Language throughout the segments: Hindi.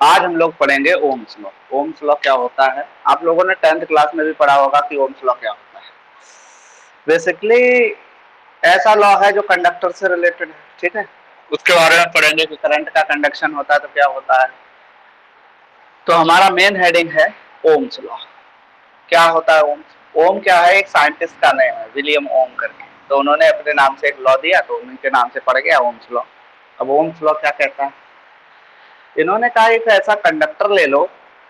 आज हम लोग पढ़ेंगे ओम्स लॉ। ओम्स लॉ क्या होता है? आप लोगों ने 10th क्लास में भी पढ़ा होगा कि ओम्स लॉ क्या होता है। बेसिकली ऐसा लॉ है जो कंडक्टर से रिलेटेड है, ठीक है। उसके बारे में पढ़ेंगे कि करंट का कंडक्शन होता है तो क्या होता है। तो हमारा मेन हेडिंग है ओम्स लॉ। क्या होता है ओम्स? ओम क्या है? एक साइंटिस्ट का नेम है, विलियम ओम करके। तो उन्होंने अपने नाम से एक लॉ दिया, तो उनके नाम से पड़ गया ओम्स लॉ। अब ओम्स लॉ क्या कहता है? इन्होंने कहा एक ऐसा कंडक्टर ले लो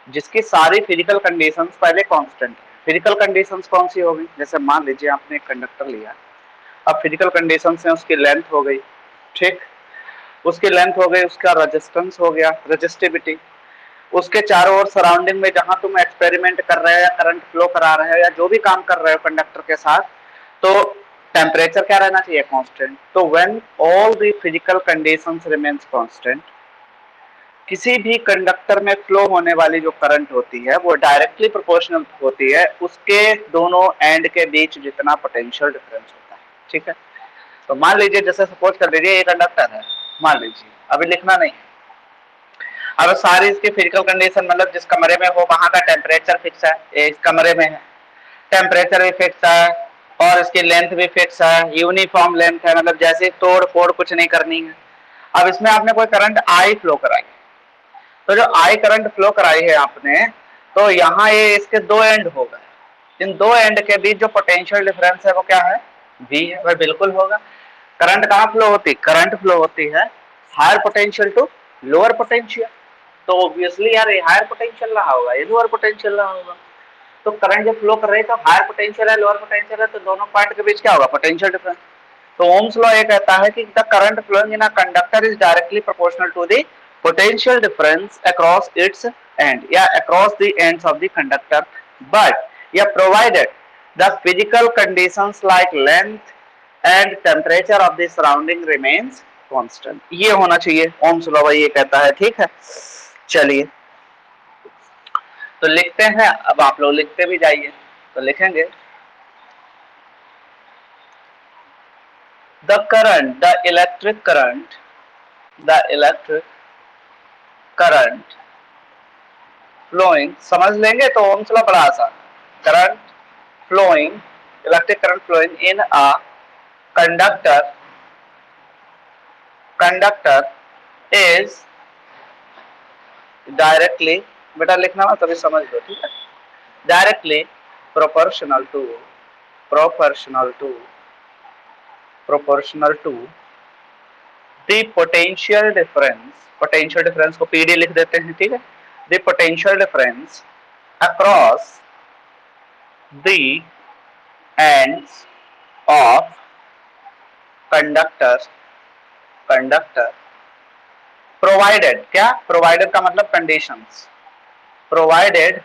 जिसकी सारी फिजिकल कंडीशंस पहले कांस्टेंट है। फिजिकल कंडीशंस कौन सी होगी? जैसे मान लीजिए आपने एक कंडक्टर लिया, अब फिजिकल कंडीशंस में उसकी लेंथ हो गई, ठीक, उसकी लेंथ हो गई, उसका रेजिस्टेंस हो गया, रेजिस्टिविटी, उसके चारों ओर सराउंडिंग में जहां तुम एक्सपेरिमेंट कर रहे हो या करंट फ्लो करा रहे हो या जो भी काम कर रहे हो कंडक्टर के साथ, तो टेम्परेचर क्या रहना चाहिए? कांस्टेंट। तो when all the physical conditions remains constant, किसी भी कंडक्टर में फ्लो होने वाली जो करंट होती है वो डायरेक्टली प्रोपोर्शनल होती है उसके दोनों एंड के बीच जितना पोटेंशियल डिफरेंस होता है, ठीक है। तो मान लीजिए, जैसे सपोज कर लीजिए ये कंडक्टर है, मान लीजिए, अभी लिखना नहीं। अब सारी इसकी फिजिकल कंडीशन, मतलब जिस कमरे में हो वहां का टेम्परेचर फिक्स है, इस कमरे में है, टेम्परेचर भी फिक्स है और इसकी लेंथ भी फिक्स है, यूनिफॉर्म लेंथ है, मतलब जैसे तोड़ फोड़ कुछ नहीं करनी है। अब इसमें आपने कोई करंट आई फ्लो कराई, तो जो आई करंट फ्लो कराई है आपने, तो यहाँ ये इसके दो एंड हो गए। इन दो एंड के बीच जो पोटेंशियल डिफरेंस है वो क्या है? वी है। वह बिल्कुल होगा। करंट कहाँ फ्लो होती? करंट फ्लो होती है higher potential to lower potential. तो ऑब्वियसली यार ये हायर पोटेंशियल रहा होगा, ये लोअर पोटेंशियल रहा होगा। तो करंट जब फ्लो कर रही है तो हायर पोटेंशियल है, लोअर पोटेंशियल है, तो दोनों पॉइंट के बीच क्या होगा? Potential difference. तो ओम्स लॉ ये कहता है कि the current flowing in a conductor is directly proportional to the potential difference across its end या across the ends of the conductor, but yeah, provided the physical conditions like length and temperature of the surrounding remains constant। ये होना चाहिए ओम्स लॉ ये कहता है, ठीक है। चलिए तो लिखते हैं, अब आप लोग लिखते भी जाइए। तो लिखेंगे the current, the electric current, the electric current flowing, समझ लेंगे तो ओम्स लॉ बड़ा आसान। Current flowing, electric current flowing in a conductor, conductor is directly, बेटा लिखना ना तभी समझ लो, ठीक है। Directly proportional to, proportional to, proportional to the potential difference, potential difference को पीडी लिख देते हैं, ठीक है। The potential difference across the ends of conductor, conductor provided, क्या प्रोवाइडेड का मतलब conditions, provided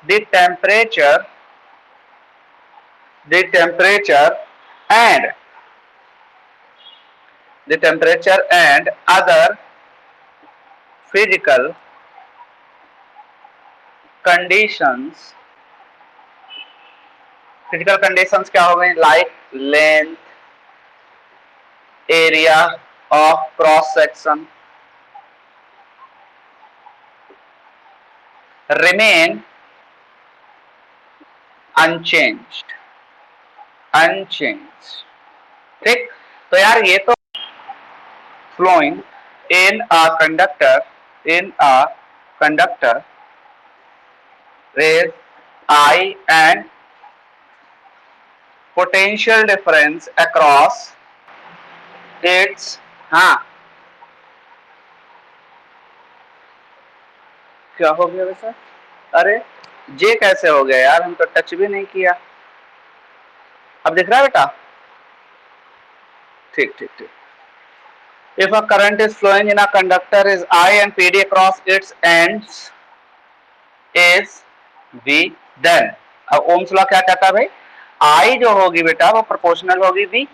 the temperature, the temperature and the temperature and other physical conditions. Physical conditions क्या हो गई? Like length, area of cross section, remain unchanged, unchanged, ठीक। तो यार ये तो flowing in a conductor, in a conductor is I and potential difference across its, हाँ क्या हो गया वैसा? अरे जे कैसे हो गया यार, हम तो टच भी नहीं किया। अब दिख रहा है बेटा? ठीक ठीक ठीक। If a current is flowing in a conductor is I and PD across its ends is V, then अब ओम्स लॉ क्या कहता है भाई? I जो होगी बेटा वो प्रोपोर्शनल होगी V।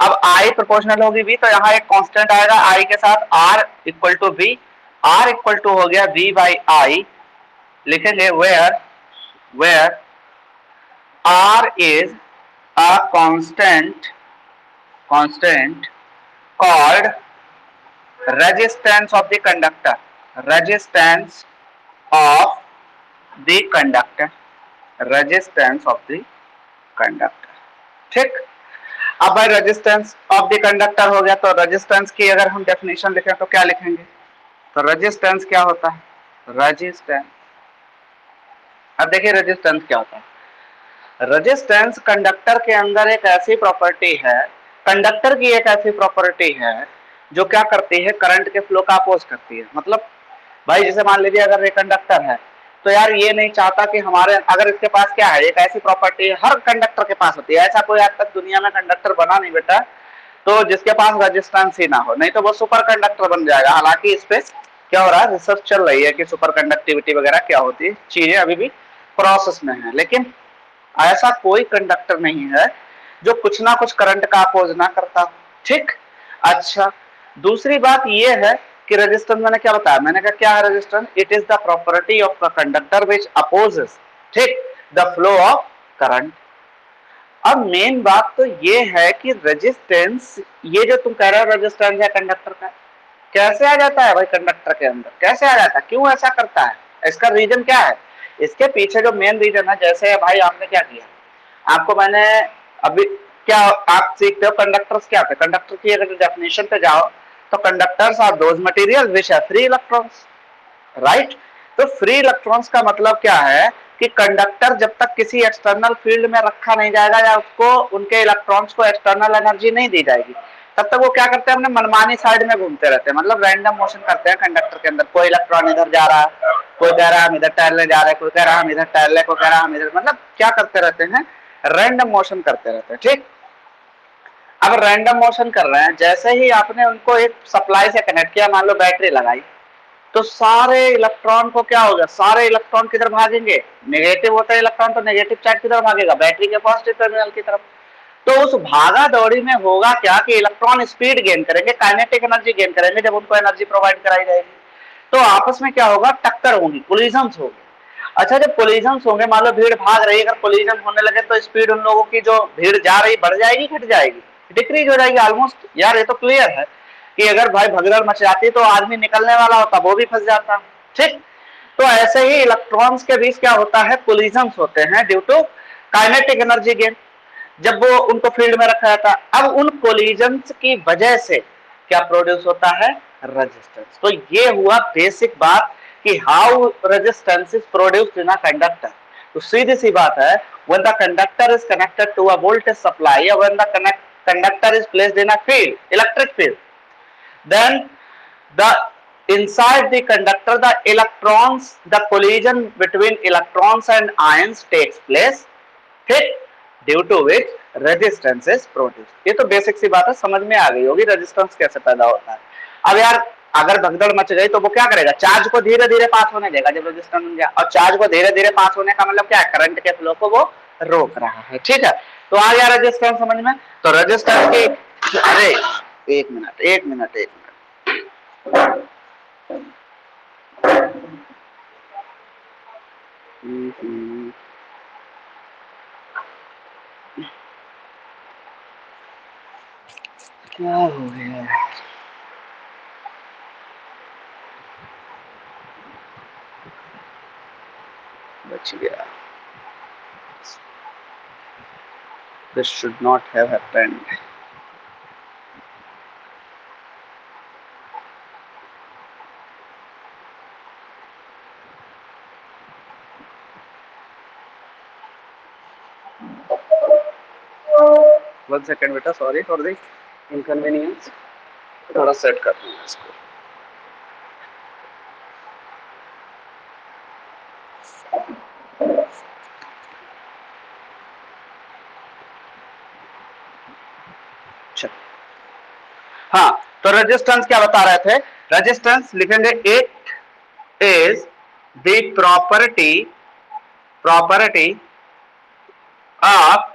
अब I प्रोपोर्शनल होगी V, तो यहाँ एक कांस्टेंट आएगा I के साथ, R equal to V। R equal to हो गया V बाई I। लिखेंगे where R is a constant, constant called resistance of the conductor, resistance of the conductor, resistance of the conductor. ठीक, अब भाई रेजिस्टेंस ऑफ द कंडक्टर हो गया, तो रेजिस्टेंस की अगर हम डेफिनेशन लिखें तो क्या लिखेंगे? तो रेजिस्टेंस क्या होता है? रेजिस्टेंस, अब देखिए रेजिस्टेंस क्या होता है। रेजिस्टेंस कंडक्टर के अंदर एक ऐसी प्रॉपर्टी है, कंडक्टर की एक ऐसी प्रॉपर्टी है जो क्या करती है, करंट के फ्लो का अपोज करती है। मतलब भाई जैसे मान लीजिए अगर ये कंडक्टर है, तो यार ये नहीं चाहता कि हमारे, अगर इसके पास क्या है, एक ऐसी प्रॉपर्टी है हर कंडक्टर के पास होती है, ऐसा कोई आज तक दुनिया में कंडक्टर बना नहीं बेटा तो जिसके पास रेजिस्टेंस ही ना हो, नहीं तो वो सुपर कंडक्टर बन जाएगा। हालांकि इस पे क्या हो रहा है, रिसर्च चल रही है कि सुपर कंडक्टिविटी वगैरह क्या होती है, चीजें अभी भी प्रोसेस में है, लेकिन ऐसा कोई कंडक्टर नहीं है जो कुछ ना कुछ करंट का अपोज ना करता। ठीक, अच्छा दूसरी बात यह है कि रेजिस्टेंस मैंने क्या बताया, मैंने कहा क्या है resistance, it is the property of the conductor which opposes, ठीक, द फ्लो ऑफ करंट। अब मेन बात तो ये है कि रेजिस्टेंस, ये जो तुम कह रहे हो रेजिस्टेंस है कंडक्टर का, कैसे आ जाता है भाई कंडक्टर के अंदर, कैसे आ जाता है, क्यों ऐसा करता है, इसका रीजन क्या है? इसके पीछे जो मेन रीजन है, जैसे भाई आपने क्या किया, आपको मैंने अभी क्या, आप सीखते हो कंडक्टर्स क्या होते हैं, कंडक्टर की अगर डेफिनेशन पे जाओ तो conductors are those material which have free electrons, right. तो फ्री इलेक्ट्रॉन्स का मतलब क्या है कि कंडक्टर जब तक किसी एक्सटर्नल फील्ड में रखा नहीं जाएगा या उसको उनके इलेक्ट्रॉन्स को एक्सटर्नल एनर्जी नहीं दी जाएगी, तब तक वो क्या करते हैं, अपने मनमानी साइड में घूमते रहते हैं, मतलब रैंडम मोशन करते हैं कंडक्टर के अंदर। कोई इलेक्ट्रॉन इधर जा रहा है, कोई कह रहा है हम इधर टहलने जा रहे हैं, कोई कह रहा है हम इधर टहल रहे, कोई कह रहा है हम इधर, मतलब क्या करते रहते हैं, रैंडम मोशन करते रहते हैं। ठीक, अब रैंडम मोशन कर रहे हैं, जैसे ही आपने उनको एक सप्लाई से कनेक्ट किया, मान लो बैटरी लगाई, तो सारे इलेक्ट्रॉन को क्या होगा, सारे इलेक्ट्रॉन किधर भागेंगे, नेगेटिव होता है इलेक्ट्रॉन तो नेगेटिव चार्ज किधर भागेगा, बैटरी के पॉजिटिव टर्मिनल की तरफ। तो उस भागा दौड़ी में होगा क्या कि इलेक्ट्रॉन स्पीड गेन करेंगे, काइनेटिक एनर्जी गेन करेंगे जब उनको एनर्जी प्रोवाइड कराई जाएगी, तो आपस में क्या होगा, टक्कर होगी, कोलिजन्स होगी। अच्छा जब कोलिजन्स होंगे, मान लो भीड़ भाग रही है, अगर कोलिजन होने लगे तो स्पीड उन लोगों की जो भीड़ जा रही बढ़ जाएगी घट जाएगी, डिक्रीज हो जाएगी ऑलमोस्ट। यार ये तो क्लियर है कि अगर भाई भगदड़ मच जाती तो आदमी निकलने वाला होता वो भी फंस जाता। ठीक, तो ऐसे ही इलेक्ट्रॉन्स के बीच क्या होता है, कोलिजन्स होते हैं due to kinetic energy gain, जब वो उनको फील्ड में रखा जाता। अब उन कोलिजन्स की वजह से क्या प्रोड्यूस होता है, रेजिस्टेंस। तो ये हुआ बेसिक बात कि how resistance is produced in a conductor. तो सीधी सी बात है, when the conductor is connected to a voltage supply or when the conductor is placed in a field, electric field, then the inside the conductor the electrons, the collision between electrons and ions takes place, ठीक, due to which resistance is produced. ये तो बेसिक सी बात है, समझ में आ गई होगी रेजिस्टेंस कैसे पैदा होता है। अब यार अगर भगदड़ मच गई तो वो क्या करेगा, चार्ज को धीरे धीरे पास होने देगा जब रेजिस्टेंस बन गया, और चार्ज को धीरे धीरे पास होने का मतलब क्या है, करंट के फ्लो को वो रोक रहा है। ठीक है, तो आ गया रेजिस्टेंस समझ में। तो रेजिस्टेंस की, अरे एक मिनट एक मिनट एक मिनट, क्या हो गया, बच गया, this should not have happened. One second बेटा, sorry for the inconvenience, थोड़ा सेट कर दूंगा इसको। हाँ, तो रेजिस्टेंस क्या बता रहे थे, रेजिस्टेंस लिखेंगे, it is the property of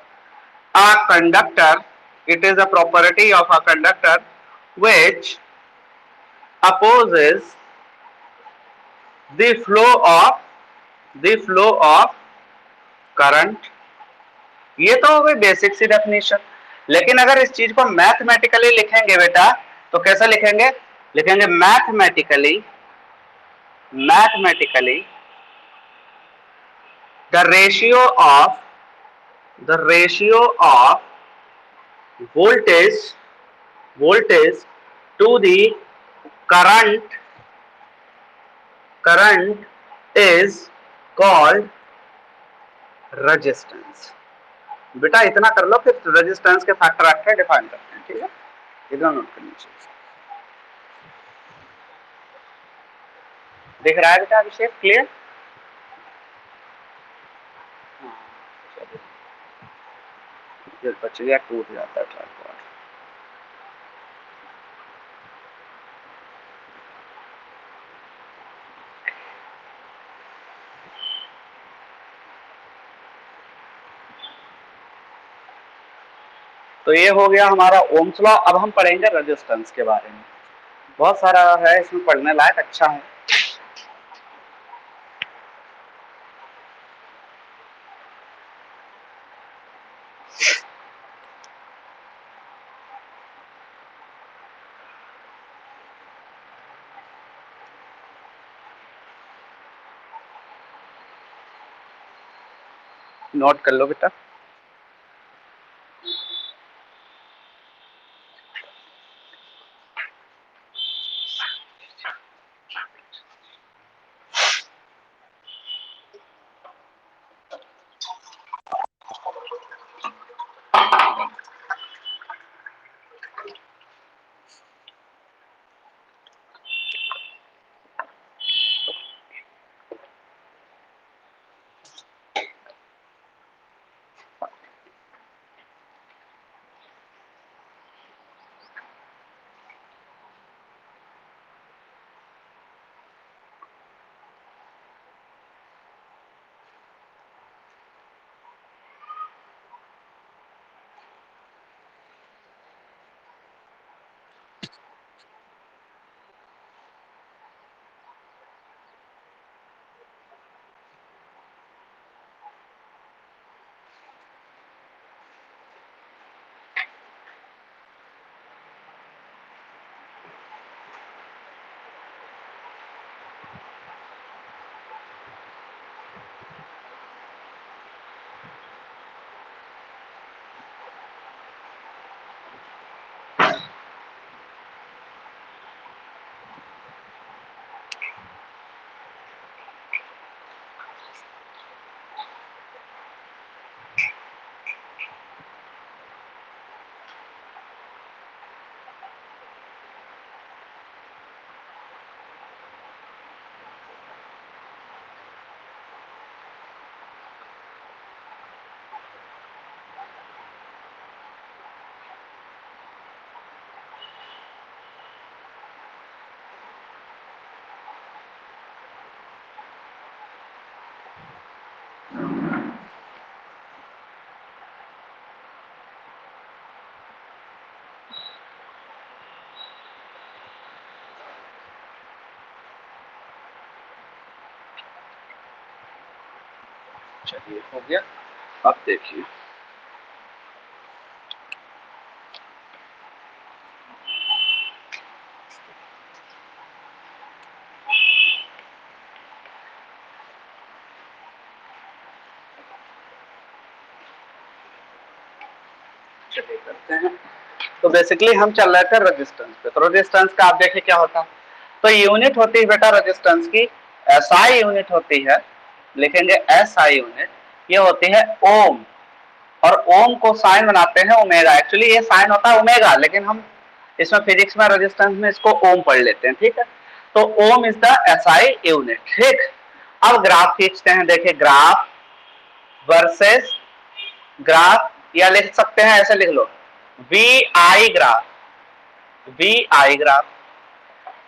a conductor, it is a property of a conductor which opposes the flow of current। ये तो हो गई बेसिक सी डेफिनेशन, लेकिन अगर इस चीज को मैथमेटिकली लिखेंगे बेटा तो कैसे लिखेंगे, लिखेंगे mathematically the ratio of voltage to the current is called resistance। बेटा इतना कर लो, फिर रेजिस्टेंस के फैक्टर आके डिफाइन करते हैं, ठीक है, इतना नोट करनी चाहिए। दिख रहा है बेटा अभिषेक, क्लियर? बच गया, टूट जाता है ट्राइपॉड। तो ये हो गया हमारा ओम्स लॉ। अब हम पढ़ेंगे रेजिस्टेंस के बारे में, बहुत सारा है इसमें पढ़ने लायक, अच्छा है। नोट कर लो बेटा। चलिए हो गया। अब देखिए, चलिए करते हैं। तो बेसिकली हम चल रहे थे रेजिस्टेंस पे। तो रेजिस्टेंस का आप देखिए क्या होता है। तो यूनिट होती है बेटा रेजिस्टेंस की, एसआई यूनिट होती है, लिखेंगे एसआई यूनिट, ये होती है ओम। और ओम को साइन बनाते हैं ओमेगा। एक्चुअली ये साइन होता है ओमेगा, लेकिन हम इसमें फिजिक्स में रेजिस्टेंस में इसको ओम पढ़ लेते हैं, ठीक है। तो ओम इज द एसआई यूनिट, ठीक। अब ग्राफ खींचते हैं, देखिए ग्राफ वर्सेस ग्राफ, या लिख सकते हैं ऐसे लिख लो, V I graph, V I graph.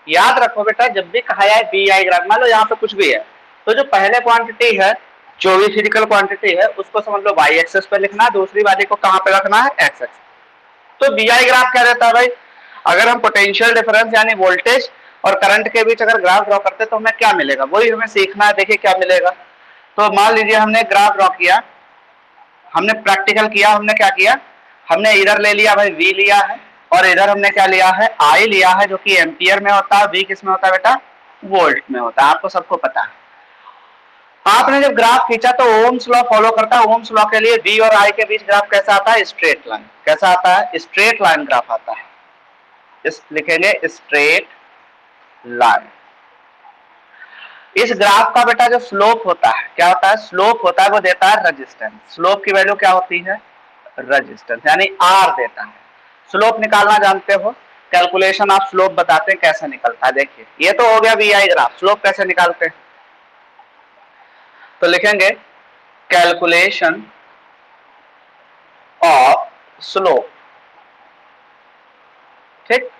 याद रखो बेटा, जब भी कहा जाए वी आई ग्राफ, मान लो यहाँ पे कुछ भी है, तो जो पहले क्वांटिटी है, जो भी फिजिकल क्वांटिटी है, उसको समझ लो वाई एक्सेस पे लिखना है, दूसरी वाली को कहां पे रखना है, एक्स एक्सेस। तो वी आई ग्राफ क्या रहता है भाई, अगर हम पोटेंशियल डिफरेंस यानी वोल्टेज और करंट के बीच अगर ग्राफ ड्रॉ करते तो हमें क्या मिलेगा, वही हमें सीखना है। देखिए क्या मिलेगा। तो मान लीजिए हमने ग्राफ ड्रॉ किया, हमने प्रैक्टिकल किया, हमने क्या किया, हमने इधर ले लिया भाई वी लिया है, और इधर हमने क्या लिया है, आई लिया है, जो कि एम्पियर में होता है, वी किस में होता है बेटा, वोल्ट में होता है, आपको सबको पता है। आपने जब ग्राफ खींचा तो ओम्स लॉ फॉलो करता है, ओम्स लॉ के लिए वी और आई के बीच ग्राफ कैसा आता है, स्ट्रेट लाइन। कैसा आता है, स्ट्रेट लाइन ग्राफ आता है, इस लिखेंगे स्ट्रेट लाइन। इस ग्राफ का बेटा जो स्लोप होता है, क्या होता है, स्लोप होता है, वो देता है रेजिस्टेंस। स्लोप की वैल्यू क्या होती है, रेजिस्टेंस, यानी आर देता है। स्लोप निकालना जानते हो, कैलकुलेशन आप स्लोप बताते हैं कैसे निकलता है। देखिए ये तो हो गया वी आई ग्राफ, स्लोप कैसे निकालते हैं, तो लिखेंगे कैलकुलेशन ऑफ स्लोप। ठीक,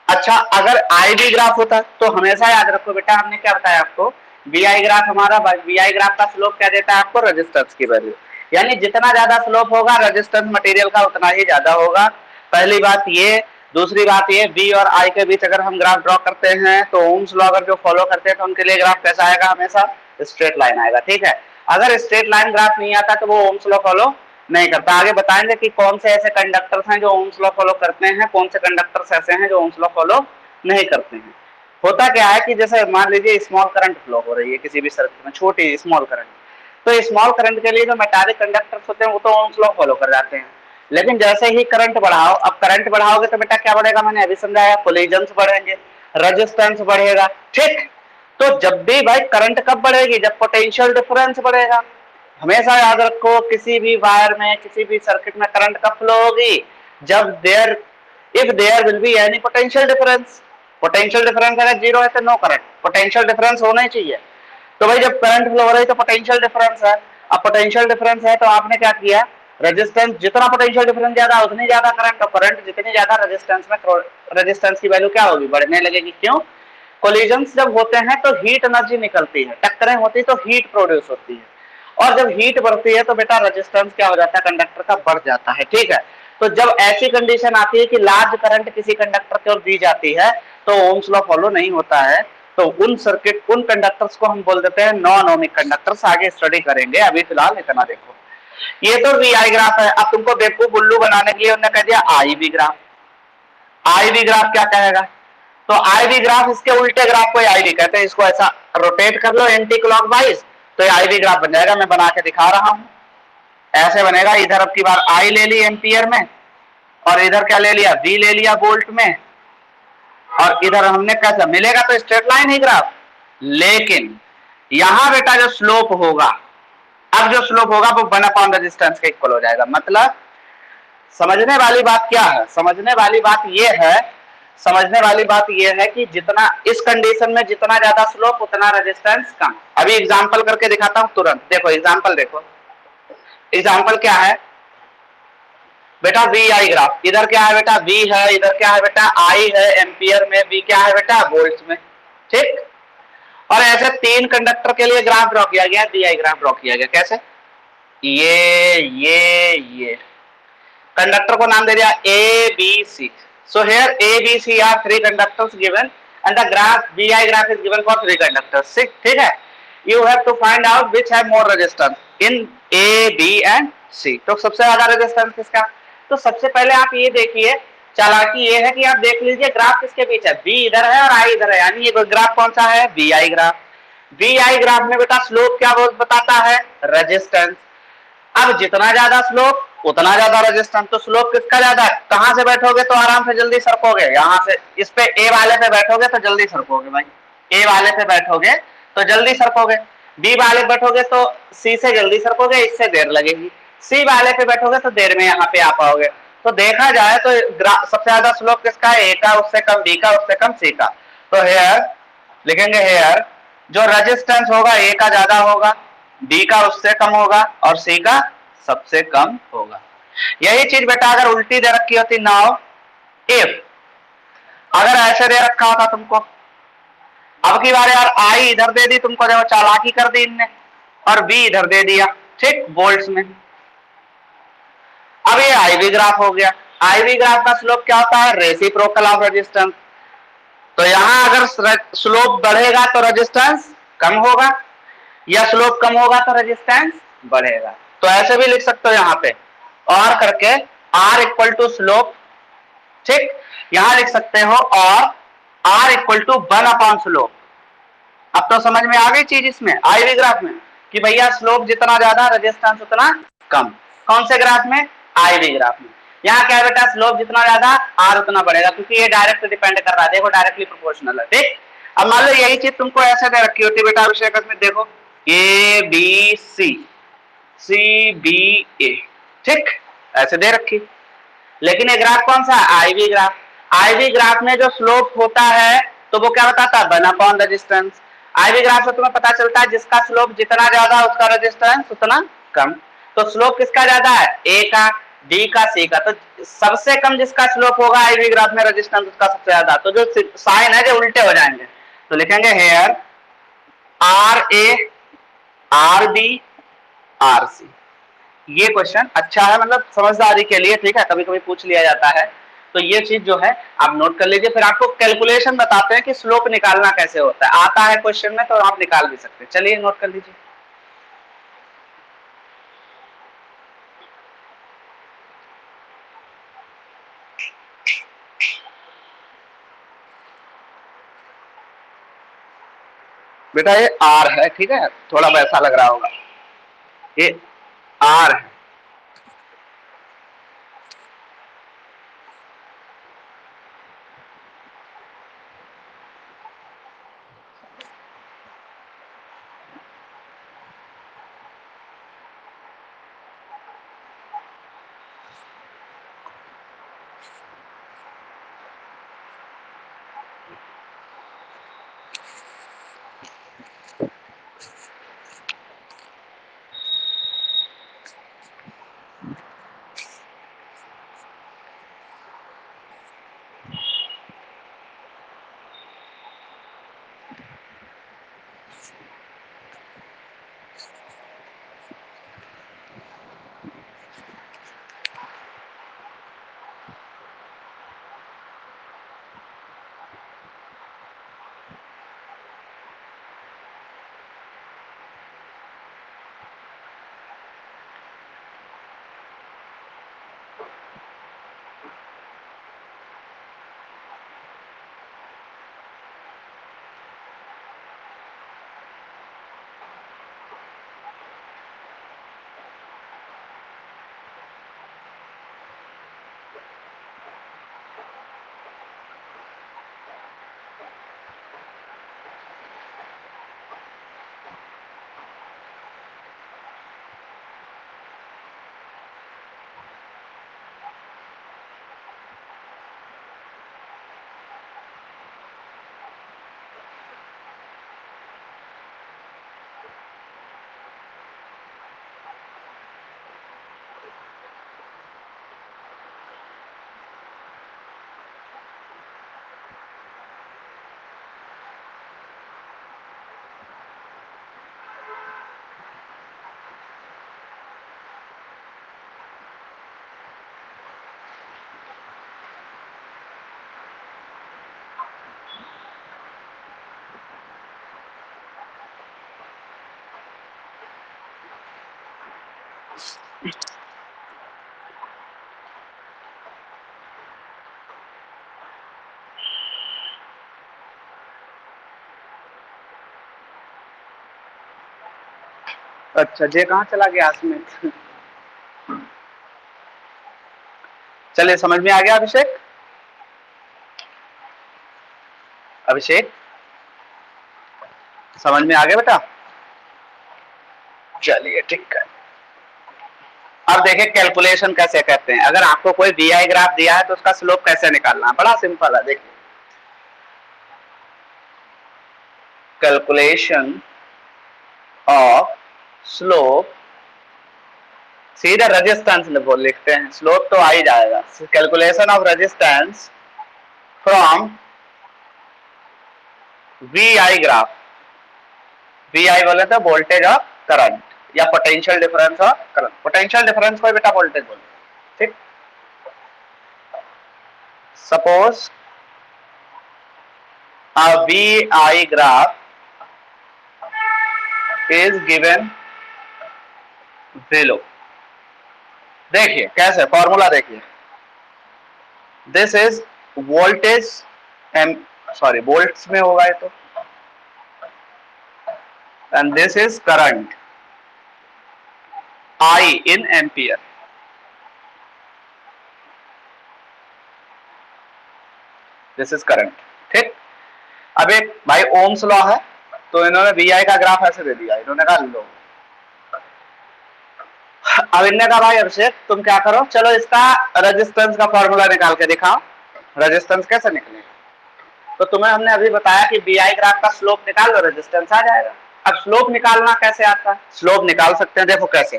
अच्छा अगर आई वी ग्राफ होता तो हमेशा याद रखो बेटा, हमने क्या बताया आपको, वी आई ग्राफ हमारा, वी आई ग्राफ का स्लोप क्या देता है आपको, रेजिस्टेंस की वैल्यू। यानी जितना ज्यादा स्लोप होगा रेजिस्टेंस मटेरियल का उतना ही ज्यादा होगा। पहली बात ये, दूसरी बात ये, वी और आई के बीच अगर हम ग्राफ ड्रॉ करते हैं तो ओम्स लॉ अगर जो फॉलो करते हैं तो उनके लिए ग्राफ कैसा आएगा, हमेशा स्ट्रेट लाइन आएगा। ठीक है, अगर स्ट्रेट लाइन ग्राफ नहीं आता तो वो ओम्स लॉ फॉलो नहीं करता। आगे बताएंगे कि कौन से ऐसे कंडक्टर्स हैं जो ओम्स लॉ फॉलो करते हैं, कौन से कंडक्टर्स ऐसे हैं जो ओम्स लॉ फॉलो नहीं करते हैं। होता क्या है कि जैसे मान लीजिए स्मॉल करंट फ्लो हो रही है किसी भी सर्किट में, छोटी स्मॉल करंट, तो स्मॉल करंट के लिए जो मेटालिक कंडक्टर्स होते हैं वो तो ओम्स लॉ फॉलो कर जाते हैं। लेकिन जैसे ही करंट बढ़ाओ, अब करंट बढ़ाओगे तो बेटा क्या बढ़ेगा, मैंने अभी समझाया, कोलिजन्स बढ़ेंगे, रेजिस्टेंस बढ़ेगा। ठीक, तो जब भी भाई करंट कब बढ़ेगी, जब पोटेंशियल डिफरेंस बढ़ेगा। हमेशा याद रखो किसी भी वायर में, किसी भी सर्किट में करंट कब फ्लो होगी, जब there if there will be any potential difference. Potential difference अगर जीरो है तो नो करंट, पोटेंशियल डिफरेंस होना ही चाहिए। तो भाई जब करंट फ्लो हो रही है तो पोटेंशियल डिफरेंस है, अब पोटेंशियल डिफरेंस है तो आपने क्या किया, रेजिस्टेंस, जितना पोटेंशियल डिफरेंस ज्यादा उतनी ज्यादा करंट, और करंट जितनी ज्यादा रेजिस्टेंस में, रेजिस्टेंस की वैल्यू क्या होगी, बढ़ने लगेगी। क्यों, कोलिजन्स जब होते हैं तो हीट एनर्जी निकलती है, टक्करें होती तो हीट प्रोड्यूस होती है, और जब हीट बढ़ती है तो बेटा रेजिस्टेंस क्या हो जाता है, कंडक्टर का बढ़ जाता है। ठीक है, तो जब ऐसी कंडीशन आती है कि लार्ज करंट किसी कंडक्टर की ओर दी जाती है तो ओम्स लॉ फॉलो नहीं होता है, तो उन सर्किट, उन कंडक्टर्स को हम बोल देते हैं नॉन ओमिक कंडक्टर्स। आगे स्टडी करेंगे, अभी फिलहाल इतना देखो। ये तो वी आई ग्राफ है। अब तुमको बेवकूफ उल्लू बनाने के लिए उन्होंने कह दिया I V graph. I V graph क्या कहेगा, तो आई वी ग्राफ, इसके उल्टे ग्राफ को आई वी कहते हैं। इसको ऐसा रोटेट कर लो एंटी क्लॉकवाइज तो ये आई वी ग्राफ बन जाएगा। मैं बना के दिखा रहा हूं, ऐसे बनेगा। इधर अब की बार आई ले ली एम्पियर में, और इधर क्या ले लिया, वी ले लिया वोल्ट में, और इधर हमने कैसा मिलेगा, तो स्ट्रेट लाइन ही ग्राफ। लेकिन यहां बेटा जो स्लोप होगा, अब जो स्लोप होगा वो 1 रेजिस्टेंस के इक्वल हो जाएगा। मतलब समझने वाली बात क्या है, समझने वाली बात यह है, समझने वाली बात यह है कि जितना इस कंडीशन में जितना ज्यादा स्लोप उतना रेजिस्टेंस कम। अभी एग्जांपल करके दिखाता हूं तुरंत, देखो एग्जांपल देखो। एग्जांपल क्या है बेटा, वी आई ग्राफ। इधर क्या है बेटा, वी है, इधर क्या है बेटा, आई है एम्पियर में, वी क्या है बेटा, वोल्ट्स में। ठीक, और ऐसे 3 कंडक्टर के लिए ग्राफ ड्रॉ किया गया, वी आई ग्राफ ड्रॉ किया गया। कैसे, ये कंडक्टर को नाम दे दिया A B C. So here A B C are 3 conductors given and the graph V I graph is given for 3 conductors. ठीक है, you have to find out which have more resistance in A B and C. तो सबसे ज्यादा रेजिस्टेंस किसका, तो सबसे पहले आप ये देखिए, चालाकी ये है कि आप देख लीजिए ग्राफ किसके बीच है, बी इधर है और आई इधर है, यानी ये ग्राफ कौन सा है, V I graph. V I graph में बेटा स्लोप क्या बताता है, रेजिस्टेंस। अब जितना ज्यादा स्लोप उतना ज्यादा रेजिस्टेंस, तो स्लोप किसका ज्यादा है, कहां से बैठोगे तो आराम से जल्दी सरकोगे, यहां से इस पे ए वाले पे बैठोगे तो जल्दी सरकोगे भाई, ए वाले पे बैठोगे तो जल्दी सरकोगे, बी वाले पे बैठोगे तो सी से जल्दी सरकोगे, इससे देर लगेगी, सी वाले पे बैठोगे तो देर में यहाँ पे आ पाओगे। तो देखा जाए तो सबसे ज्यादा स्लोप किसका है, ए का, उससे कम बी का, उससे कम सी का। तो हेयर लिखेंगे, हेयर जो रेजिस्टेंस होगा ए का ज्यादा होगा, बी का उससे कम होगा, और सी का सबसे कम होगा। यही चीज बेटा अगर उल्टी दे रखी होती, नाउ इफ अगर ऐसे दे रखा होता तुमको, अब की बार यार आई इधर दे दी तुमको, देखो चालाकी कर दी इनने, और बी इधर दे दिया, ठीक, वोल्ट्स में। अब ये आई वी ग्राफ हो गया। आई वी ग्राफ का स्लोप क्या होता है, रेसिप्रोकल ऑफ रेजिस्टेंस। तो यहां अगर स्लोप बढ़ेगा तो रेजिस्टेंस कम होगा, या स्लोप कम होगा तो रेजिस्टेंस बढ़ेगा। तो ऐसे भी लिख सकते हो यहां पे, और करके आर इक्वल टू स्लोप ठीक, यहां लिख सकते हो और r इक्वल टू 1 स्लोप। अब तो समझ में आ गई चीज इसमें IV ग्राफ में कि भैया स्लोप जितना ज्यादा रेजिस्टेंस उतना कम। कौन से ग्राफ में? IV ग्राफ में। यहाँ क्या बेटा, स्लोप जितना ज्यादा R उतना बढ़ेगा, क्योंकि ये डायरेक्ट डिपेंड कर रहा है, देखो डायरेक्टली प्रोपोर्शनल है। ठीक, अब मान लो यही चीज तुमको ऐसे दे रखी होती बेटा अभिषेक में, देखो ABC CBA, ठीक ऐसे दे रखी, लेकिन ये ग्राफ कौन सा है? IV graph. IV ग्राफ में जो स्लोप होता है तो वो क्या बताता है? 1 रेजिस्टेंस। IV ग्राफ से तुम्हें पता चलता है जिसका स्लोप जितना ज्यादा उसका रेजिस्टेंस उतना कम। तो स्लोप किसका ज्यादा है? A का, B का, C का। तो सबसे कम जिसका स्लोप होगा IV ग्राफ में रेजिस्टेंस उसका सबसे ज्यादा। तो जो साइन है जो उल्टे हो जाएंगे, तो लिखेंगे हेयर RA RB RC। ये क्वेश्चन अच्छा है, मतलब समझदारी के लिए, ठीक है, कभी कभी पूछ लिया जाता है। तो ये चीज जो है आप नोट कर लीजिए। फिर आपको कैलकुलेशन बताते हैं कि स्लोप निकालना कैसे होता है, आता है क्वेश्चन में तो आप निकाल भी सकते हैं। चलिए नोट कर लीजिए। बेटा ये R है, ठीक है, थोड़ा वैसा लग रहा होगा, ये R है। अच्छा जे कहाँ चला गया इसमें? चलिए समझ में आ गया अभिषेक? अभिषेक समझ में आ गया बेटा? चलिए ठीक है। अब देखिए कैलकुलेशन कैसे करते हैं। अगर आपको कोई VI ग्राफ दिया है तो उसका स्लोप कैसे निकालना है, बड़ा सिंपल है। देखिए कैलकुलेशन ऑफ स्लोप, सीधा रेजिस्टेंस लिखते हैं, स्लोप तो आ ही जाएगा। Calculation of resistance from VI graph. VI बोले तो वोल्टेज ऑफ करंट या potential difference of current. Potential difference को बेटा वोल्टेज बोलते हैं। ठीक, suppose a VI graph is given below। देखिए कैसे फॉर्मूला, देखिए this is voltage sorry volts में होगा ये तो, and this is current I in ampere. This is current. ठीक, अब एक भाई ओम्स लॉ है, तो इन्होंने वी आई का ग्राफ ऐसे दे दिया, इन्होंने कहा लो। अब इन्होंने कहा भाई अभिषेक तुम क्या करो, चलो इसका रेजिस्टेंस का फॉर्मूला निकाल के दिखाओ, रेजिस्टेंस कैसे निकलेगा। तो तुम्हें हमने अभी बताया कि बी आई ग्राफ का स्लोप निकाल लो, रेजिस्टेंस आ जाएगा। अब स्लोप निकालना कैसे आता है, स्लोप निकाल सकते हैं, देखो कैसे।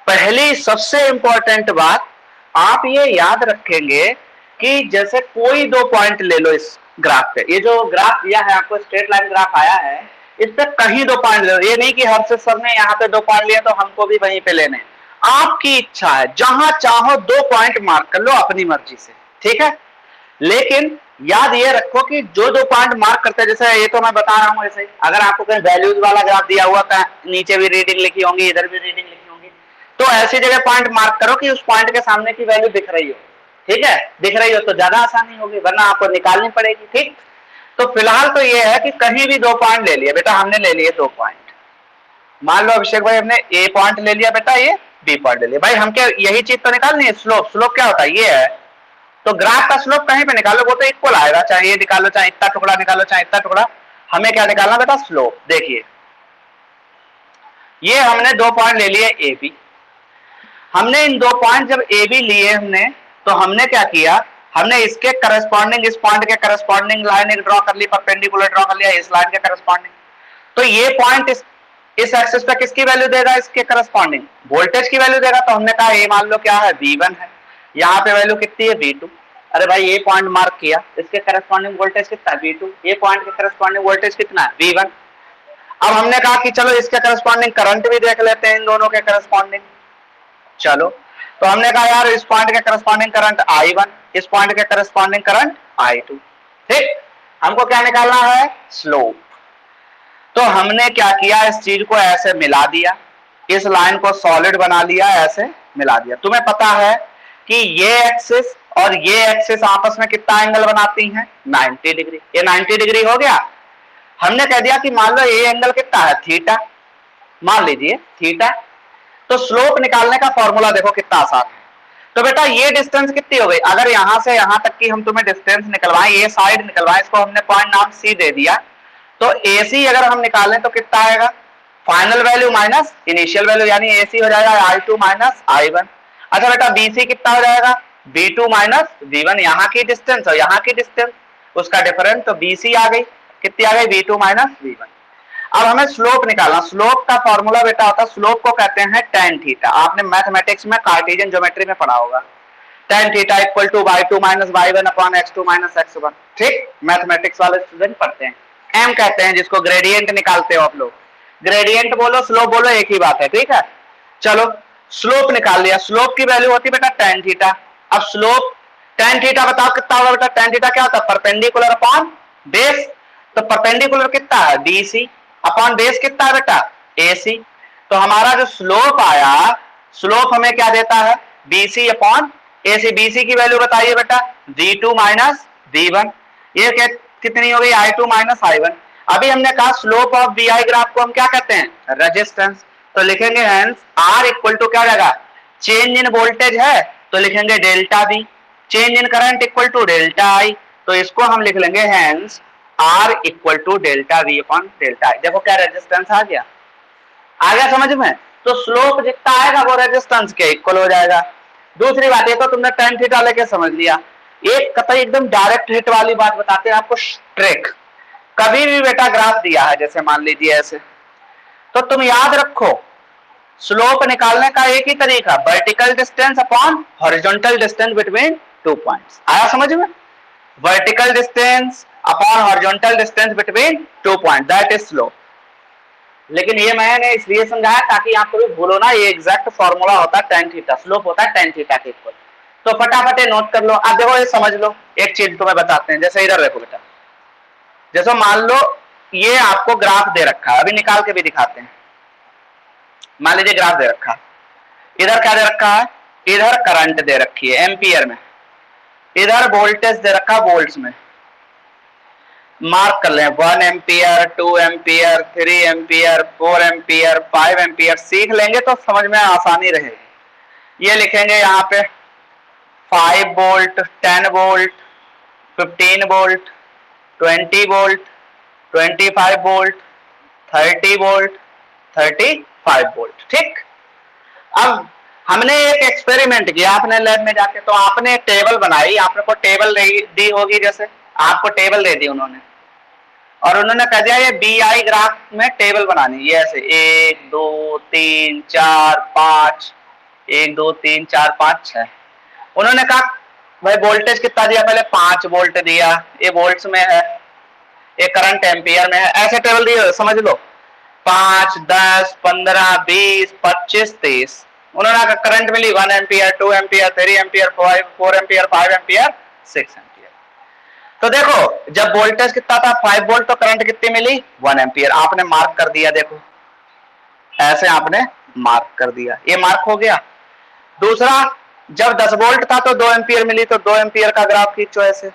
पहली सबसे इंपॉर्टेंट बात आप ये याद रखेंगे कि जैसे कोई दो पॉइंट ले लो इस ग्राफ पे, ये जो ग्राफ दिया है आपको स्ट्रेट लाइन ग्राफ आया है, इस पे कहीं दो पॉइंट ले लो, ये नहीं कि हर्षित सर ने यहाँ पे दो पॉइंट लिए तो हमको भी वहीं पे लेने, आपकी इच्छा है, जहां चाहो दो पॉइंट मार्क कर लो अपनी मर्जी से, ठीक है। लेकिन याद ये रखो कि जो दो पॉइंट मार्क करते हैं, जैसे ये तो मैं बता रहा हूँ ऐसे ही, अगर आपको कहीं वैल्यूज वाला ग्राफ दिया हुआ था, नीचे भी रीडिंग लिखी होंगी इधर भी रीडिंग लिखी होंगी, तो ऐसी जगह पॉइंट मार्क करो कि उस पॉइंट के सामने की वैल्यू दिख रही हो, ठीक है, दिख रही हो तो ज्यादा आसानी होगी, वरना आपको निकालनी पड़ेगी। ठीक, तो फिलहाल तो ये है कि कहीं भी दो पॉइंट ले लिया बेटा, हमने ले लिए दो पॉइंट, मान लो अभिषेक भाई हमने ए पॉइंट ले लिया बेटा, ये बी पॉइंट ले लिया, भाई हम क्या यही चीज तो निकालनी है, स्लोप। स्लोप क्या होता है, ये है, तो ग्राफ का स्लोप कहीं पे निकालो वो तो इक्वल आएगा, चाहे ये निकालो, चाहे इतना टुकड़ा निकालो, चाहे इतना टुकड़ा, हमें क्या निकालना बेटा, स्लोप। देखिए ये हमने दो पॉइंट ले लिए ए बी, हमने इन दो पॉइंट जब ए बी लिए हमने, तो हमने क्या किया, हमने इसके करस्पॉन्डिंग, इस पॉइंट के करस्पॉन्डिंग लाइन एक ड्रॉ कर ली, परपेंडिकुलर ड्रॉ कर लिया इस लाइन के करस्पॉन्डिंग, तो ये पॉइंट इस एक्सिस पे किसकी वैल्यू देगा, इसके करस्पॉन्डिंग वोल्टेज की वैल्यू देगा। तो हमने कहा ये मान लो क्या है, V1 है, यहाँ पे वैल्यू कितनी है, V2। अरे भाई ये पॉइंट मार्क किया, इसके करस्पॉन्डिंग वोल्टेज कितना है, V2, ये पॉइंट के करस्पॉन्डिंग वोल्टेज कितना है, V1। अब हमने कहा कि चलो इसके करस्पॉन्डिंग करंट भी देख लेते हैं, इन दोनों के करस्पॉन्डिंग, चलो। तो हमने कहा यार इस पॉइंट के करस्पॉन्डिंग करंट I1, इस पॉइंट के करस्पॉन्डिंग करंट I2। ठीक, हमको क्या निकालना है, स्लोप। तो हमने क्या किया, इस चीज को ऐसे मिला दिया, इस लाइन को सॉलिड बना लिया, ऐसे मिला दिया। तुम्हें पता है कि ये एक्सिस और ये एक्सिस आपस में कितना एंगल बनाती हैं, 90 डिग्री। ये 90 डिग्री हो गया। हमने कह दिया कि मान लो ये एंगल कितना है, थीटा, मान लीजिए थीटा। तो स्लोप निकालने का फॉर्मूला देखो कितना आसान है। तो बेटा ये डिस्टेंस कितनी हो गई, अगर यहां से यहां तक की हम तुम्हें डिस्टेंस निकलवाएं, ये साइड निकलवाएं, इसको हमने पॉइंट नाम सी दे दिया, तो AC अगर हम निकालें तो कितना आएगा, final value minus initial value, यानी AC हो जाएगा I2 माइनस I1। अच्छा बेटा BC कितना हो जाएगा, B2 माइनस B1, यहाँ की डिस्टेंस और यहाँ की डिस्टेंस उसका डिफरेंस, तो BC आ गई, कितनी आ गई, B2 माइनस B1। अब हमें स्लोप निकालना, स्लोप का फॉर्मूला बेटा होता है, स्लोप को कहते हैं tan थीटा, आपने मैथमेटिक्स में कार्टेशियन ज्योमेट्री में पढ़ा होगा, tan theta equal to y2 minus y1 upon x2 minus x1। ठीक, मैथमेटिक्स वाले स्टूडेंट पढ़ते हैं, एम कहते हैं जिसको, ग्रेडियंट निकालते हो आप लोग, ग्रेडियंट बोलो स्लोप बोलो एक ही बात है, ठीक है। चलो स्लोप निकाल लिया, स्लोप की वैल्यू होती है बेटा tan थीटा। अब स्लोप tan थीटा बताओ कितना होगा बेटा, tan थीटा क्या होता है, परपेंडिकुलर अपॉन बेस, तो परपेंडिकुलर कितना है, BC अपॉन बेस कितना है बेटा, AC। तो हमारा जो स्लोप आया, स्लोप हमें क्या देता है, BC अपॉन AC। BC की वैल्यू बताइए बेटा, V2 माइनस V1, ये कितनी हो गई, I2 माइनस I1। अभी हमने कहा स्लोप ऑफ BI ग्राफ को हम क्या कहते हैं, रेजिस्टेंस। तो लिखेंगे हेंस R इक्वल टू क्या हो जाएगा, चेंज इन वोल्टेज है तो लिखेंगे delta V, change in current equal to delta I, तो इसको हम लिख लेंगे hence R equal to delta V upon delta I। देखो क्या रेजिस्टेंस आ गया समझ में। तो स्लोप जितना आएगा वो रेजिस्टेंस के इक्वल हो जाएगा। दूसरी बात, ये तो तुमने tan थीटा लेके समझ लिया। एक कतई एकदम डायरेक्ट हिट वाली बात बताते हैं आपको, ट्रिक। कभी भी बेटा ग्राफ दिया है जैसे मान लीजिए ऐसे, तो तुम याद रखो स्लोप निकालने का एक ही तरीका, vertical distance upon horizontal distance between two points. आया समझ में, vertical distance upon horizontal distance between two point, that is slope. लेकिन ये मैंने इसलिए समझाया ताकि आप कभी भूलो ना, ये एग्जैक्ट फॉर्मूला होता है tan थीटा, स्लोप होता है tan थीटा के इक्वल। तो फटाफट नोट कर लो। अब देखो ये समझ लो, एक चीज तुम्हें बताते हैं, जैसे इधर देखो बेटा, जैसे मान लो ये आपको ग्राफ दे रखा है, अभी निकाल के भी दिखाते हैं। मान लीजिए ग्राफ दे रखा है, इधर क्या दे रखा है, इधर करंट दे रखी है एम्पियर में, इधर वोल्टेज दे रखा वोल्ट्स में, मार्क कर लें 1 ampere, 2 ampere, 3 ampere, 4 ampere, 5 ampere. सीख लेंगे तो समझ में आसानी रहेगी। ये लिखेंगे यहाँ पे 5 volt, 10 volt, 15 volt, 20 volt, 25 volt, 30 volt, 35 volt. ठीक। अब हमने एक एक्सपेरिमेंट किया अपने लैब में जाके, तो आपने एक टेबल बनाई, आपने को टेबल दी होगी, जैसे आपको टेबल दे दी उन्होंने, और उन्होंने कह दिया ये BI ग्राफ में टेबल बनानी है, ऐसे 1 2 3 4 5, 1 2 3 4 5 6। उन्होंने कहा भाई वोल्टेज कितना दिया, पहले 5 वोल्ट दिया, ये वोल्ट्स में है, ये करंट एम्पियर में है, ऐसे टेबल दिए समझ लो 5 10 15 20 25 30। उन्होंने करंट मिली 1 ampere, 2 ampere, 3 ampere, 4 ampere, 5 ampere, 6 ampere. तो देखो जब वोल्टेज कितना था 5 वोल्ट, तो करंट कितनी मिली 1 एम्पियर। आपने मार्क कर दिया, देखो ऐसे आपने मार्क कर दिया, ये मार्क हो गया। दूसरा, जब 10 वोल्ट था तो 2 एम्पियर मिली, तो 2 एम्पियर का ग्राफ खींचो ऐसे,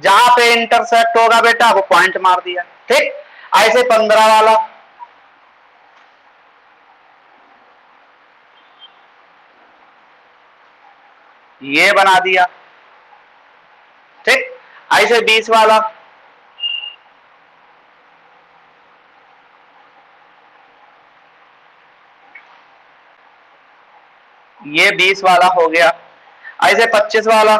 जहां पे इंटरसेक्ट होगा बेटा वो पॉइंट मार दिया। ठीक। ऐसे 15 वाला, ये बना दिया। ठीक। ऐसे 20 वाला, ये 20 वाला हो गया। ऐसे 25 वाला,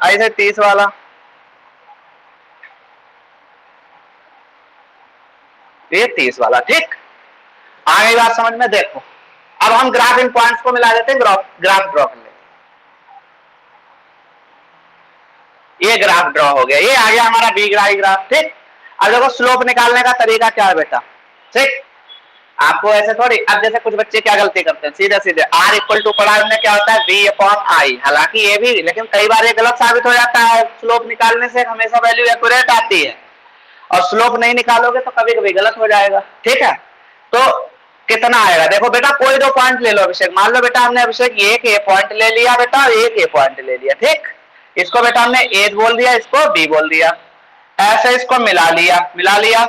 ऐसे 30 वाला, ये 30 वाला। ठीक। आगे बात समझ में। देखो अब हम ग्राफ इन पॉइंट्स को मिला देते हैं, ग्राफ ड्रॉ कर लेते हैं। ये ग्राफ ड्रॉ हो गया, ये आ गया हमारा BI ग्राफ। ठीक। अब देखो स्लोप निकालने का तरीका क्या है बेटा। ठीक। आपको ऐसे थोड़ी, अब जैसे कुछ बच्चे क्या गलती करते हैं, सीधे सीधे R इक्वल टू पढ़ा हमने क्या होता है V/I, हालांकि ये भी, लेकिन कई बार ये गलत साबित हो जाता है। स्लोप निकालने से हमेशा वैल्यू एक्यूरेट आती है, और स्लोप नहीं निकालोगे तो कभी कभी गलत हो जाएगा। ठीक है। तो कितना आएगा, देखो बेटा कोई दो पॉइंट ले लो अभिषेक, मान लो बेटा हमने अभिषेक एक ए पॉइंट ले लिया बेटा, और एक ए पॉइंट ले लिया। ठीक। इसको बेटा हमने ए बोल दिया, इसको बी बोल दिया, ऐसे इसको मिला लिया।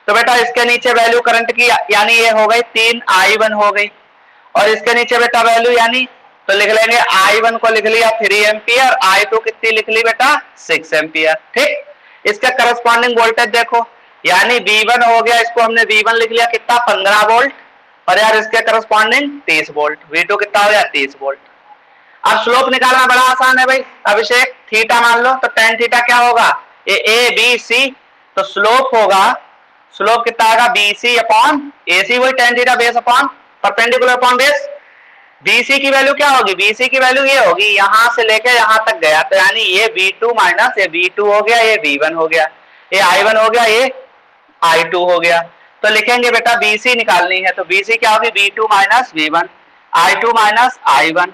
तो बेटा इसके नीचे वैल्यू करंट की यानी ये हो गई 3I1 हो गई, और इसके नीचे बेटा वैल्यू यानी, तो लिख लेंगे I1 को लिख लिया 3 एम्पियर, I2 कितनी लिख ली बेटा 6 एम्पियर। ठीक। इसका करस्पॉन्डिंग वोल्टेज देखो, यानी V1 हो गया, इसको हमने V1 लिख लिया कितना 15 वोल्ट, और यार इसके करस्पॉन्डिंग 30 वोल्ट, V2 कितना हो गया 30 वोल्ट। अब स्लोप निकालना बड़ा आसान है भाई अभिषेक, थीटा मान लो, तो tan थीटा क्या होगा, ये ABC, तो स्लोप होगा, स्लोप कितना आएगा BC अपॉन AC, वही tan theta base upon perpendicular upon base. BC की वैल्यू क्या होगी, BC की वैल्यू ये होगी, यहां से लेके यहां तक गया, तो यानी ये V2 माइनस ये V2 हो गया, ये V1 हो गया, ये I1 हो गया, ये I2 हो गया। तो लिखेंगे बेटा BC निकालनी है, तो BC क्या होगी V2 minus V1, I2 minus I1।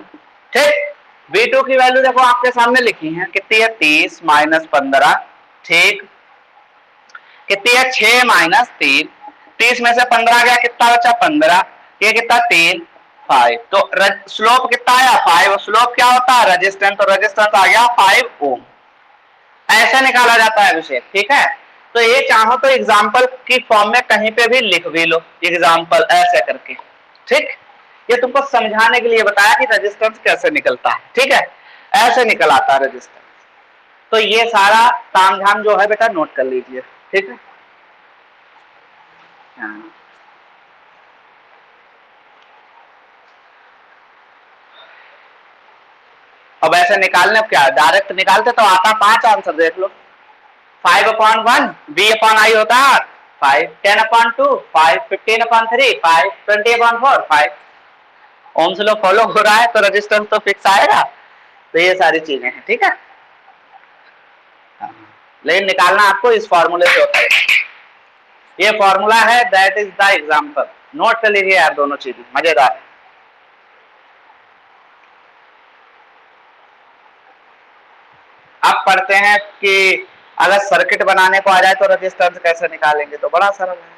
ठीक। V2 की वैल्यू देखो आपके सामने लिखी है, कितनी है 30 माइनस 15। ठीक। कितनी है 6 माइनस 3, 30 में से 15 गया, कितना बचा 15, ये कितना 3 5। तो स्लोप कितना आया 5, स्लोप क्या होता है रेजिस्टेंस, तो रेजिस्टेंस आ गया 5 ओम। ऐसा निकाला जाता है अभिषेक। ठीक है। तो ये चाहो तो एग्जाम्पल की फॉर्म में कहीं पे भी लिख भी लो, एग्जाम्पल ऐसे करके। ठीक। ये तुमको समझाने के लिए बताया कि रेजिस्टेंस कैसे निकलता है। ठीक है। ऐसे निकल आता है रेजिस्टेंस। तो ये सारा तामझाम जो है बेटा नोट कर लीजिए। ठीक है। हाँ। अब ऐसे निकालने क्या, डायरेक्ट निकालते तो आता 5 आंसर देख लो, 5/1 V/I होता है 5, 10/2 5, 15/3 5, 20/4 5। ओम्स लॉ फॉलो हो रहा है तो रेजिस्टेंस तो फिक्स आएगा। तो ये सारी चीजें हैं। ठीक है। लेकिन निकालना आपको इस फॉर्मूले से होता है, ये फॉर्मूला है, that is the example. Note कर लीजिए यार दोनों चीजें, मजेदार है। अब पढ़ते हैं कि अगर सर्किट बनाने को आ जाए तो रेजिस्टेंस कैसे निकालेंगे, तो बड़ा सरल है।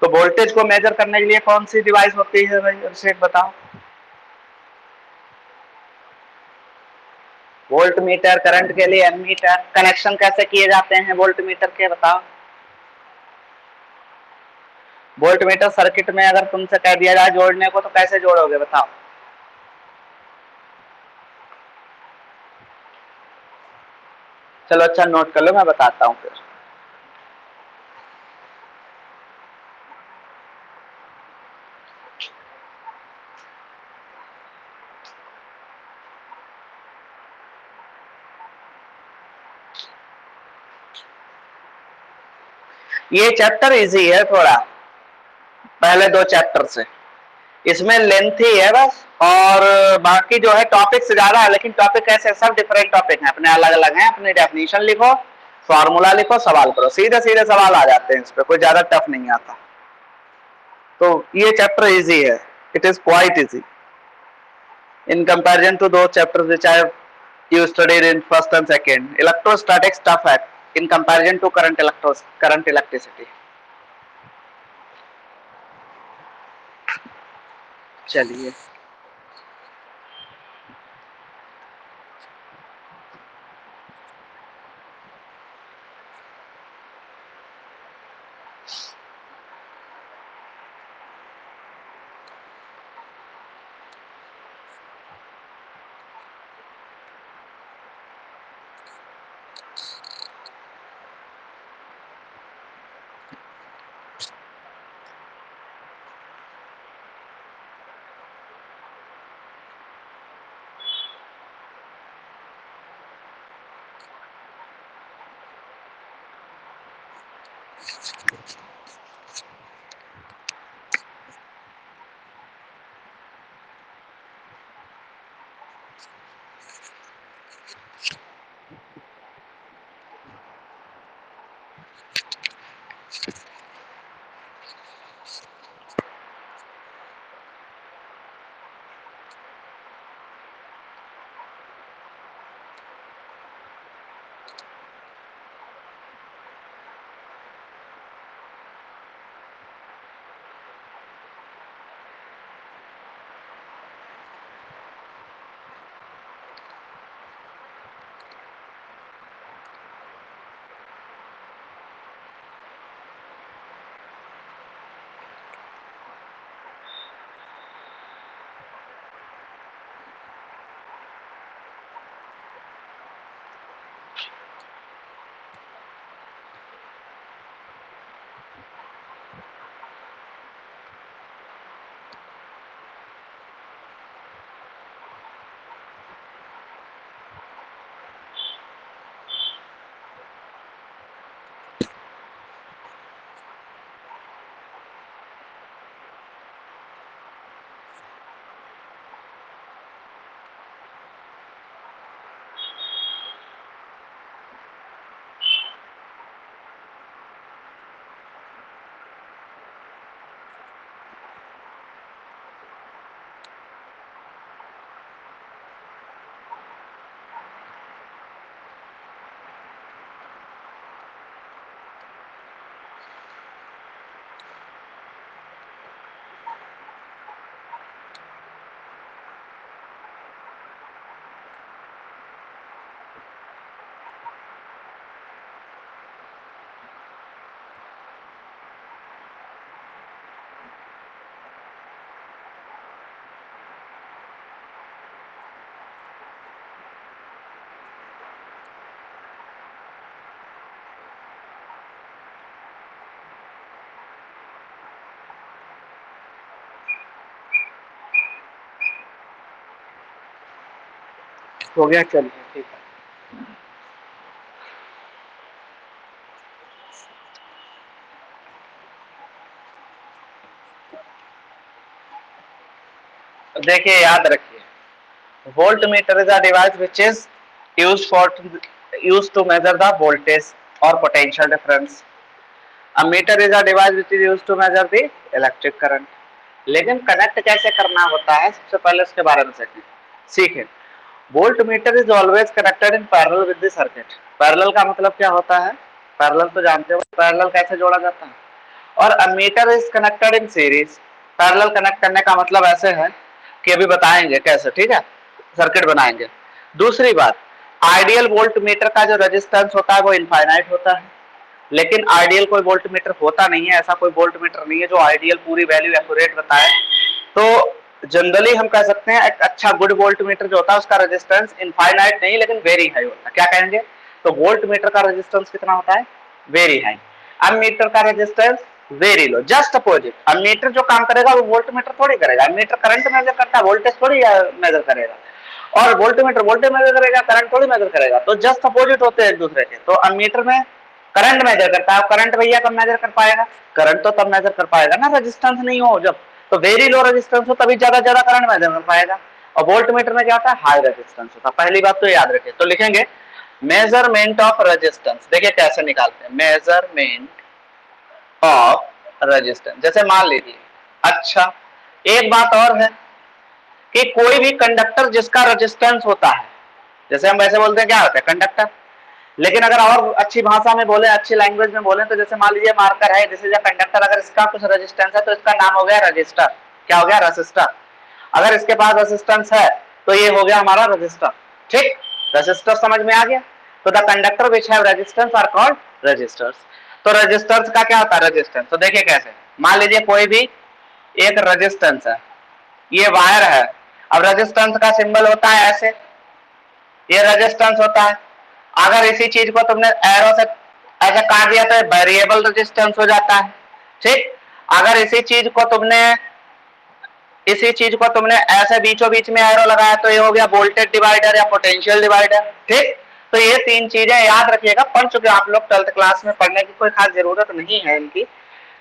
तो वोल्टेज को मेजर करने के लिए कौन सी डिवाइस होती है भाई, अभिषेक बताओ। वोल्ट मीटर, करंट के लिए एमीटर। कनेक्शन कैसे किए जाते हैं वोल्ट मीटर के, बताओ। वोल्ट मीटर सर्किट में अगर तुमसे कह दिया जाए जोड़ने को तो कैसे जोड़ोगे, बताओ। चलो अच्छा नोट कर लो, मैं बताता हूँ फिर। ये चैप्टर इजी है थोड़ा, पहले दो चैप्टर से। इसमें लेंथ ही है बस, और बाकी जो है टॉपिक से ज्यादा है, लेकिन टॉपिक ऐसे सब डिफरेंट टॉपिक हैं, अपने अलग अलग हैं। अपने डेफिनेशन लिखो, फॉर्मूला लिखो, सवाल करो, सीधे सीधे सवाल आ जाते हैं इस पे, कोई ज्यादा टफ नहीं आता। तो ये चैप्टर इजी है, it is quite easy in comparison to those chapters which I have you studied in first and second. Electrostatics tough है in comparison to current electricity. चलिए, हो गया, चलिए ठीक है। तो देखिए, याद रखिए, volt meter is a device which is used for used to measure the voltage और potential difference. A meter is a device which is used to measure the electric current. लेकिन कनेक्ट कैसे करना होता है, सबसे पहले उसके बारे में सीखें। Volt meter is always connected in parallel with the circuit. Parallel का मतलब क्या होता है, पैरेलल तो जानते हो, पैरेलल कैसे जोड़ा जाता है। और ammeter is connected in series. Parallel connect करने का मतलब ऐसे है कि अभी बताएंगे कैसे, ठीक है, सर्किट बनाएंगे। दूसरी बात, आइडियल वोल्ट मीटर का जो रेजिस्टेंस होता है वो इनफाइनाइट होता है, लेकिन आइडियल कोई वोल्ट मीटर होता नहीं है, ऐसा कोई वोल्ट मीटर नहीं है जो आइडियल पूरी वैल्यू एक्यूरेट बताए। तो जनरली हम कह सकते हैं एक अच्छा गुड वोल्ट मीटर जो होता है उसका रेजिस्टेंस इनफाइनाइट नहीं लेकिन वेरी हाई होता है। क्या कहेंगे? तो वोल्ट मीटर का रेजिस्टेंस कितना होता है? Very high. अमीटर का resistance very low. Just opposite, ammeter जो काम करेगा वो वोल्ट मीटर थोड़ी करेगा। अमीटर करंट मेजर करता है, वोल्टेज थोड़ी मेजर करेगा, और वोल्ट मीटर वोल्टेज मेजर करेगा, करंट थोड़ी मेजर करेगा। तो जस्ट अपोजिट होते हैं एक दूसरे के। तो अमीटर में करंट मेजर करता है, करंट भैया कब मेजर कर पाएगा? करंट तो तब मेजर कर पाएगा ना रेजिस्टेंस नहीं हो जब। तो वेरी लो रेजिस्टेंस हो तभी ज्यादा ज्यादा करंट मेजर कर पाएगा। और वोल्ट मीटर में क्या होता है? हाई रेजिस्टेंस होता है। पहली बात तो याद रखिए। तो लिखेंगे मेजरमेंट ऑफ रेजिस्टेंस। देखिए कैसे निकालते हैं, मेजरमेंट ऑफ रेजिस्टेंस। जैसे मान लीजिए, अच्छा एक बात और है कि कोई भी कंडक्टर जिसका रेजिस्टेंस होता है, जैसे हम वैसे बोलते हैं क्या होता है? कंडक्टर। लेकिन अगर और अच्छी भाषा में बोले, अच्छी लैंग्वेज में बोले, तो जैसे मान लीजिए मार्कर है, दिस इज अ कंडक्टर, अगर इसका कुछ रेजिस्टेंस है तो इसका नाम हो गया रजिस्टर। क्या हो गया? रेसिस्टर। अगर इसके पास रेजिस्टेंस है तो ये हो गया हमारा रजिस्टर। ठीक, रेजिस्टर समझ में आ गया। तो the conductor which have resistance are called resistors. तो रजिस्टर्स का क्या होता है? रेजिस्टेंस। तो देखिए कैसे, मान लीजिए कोई भी एक रेजिस्टेंस है, ये वायर है। अब रेजिस्टेंस का सिंबल होता है ऐसे, ये रेजिस्टेंस होता है। अगर इसी चीज को तुमने एरो से ऐसे काट दिया तो वेरिएबल रेजिस्टेंस हो जाता है। ठीक, अगर इसी चीज को तुमने ऐसे बीचों बीच में एरो लगाया तो ये हो गया वोल्टेज डिवाइडर या पोटेंशियल डिवाइडर। ठीक, तो ये तीन चीजें याद रखिएगा, पढ़ चुके आप लोग 12th क्लास में, पढ़ने की कोई खास जरूरत नहीं है इनकी,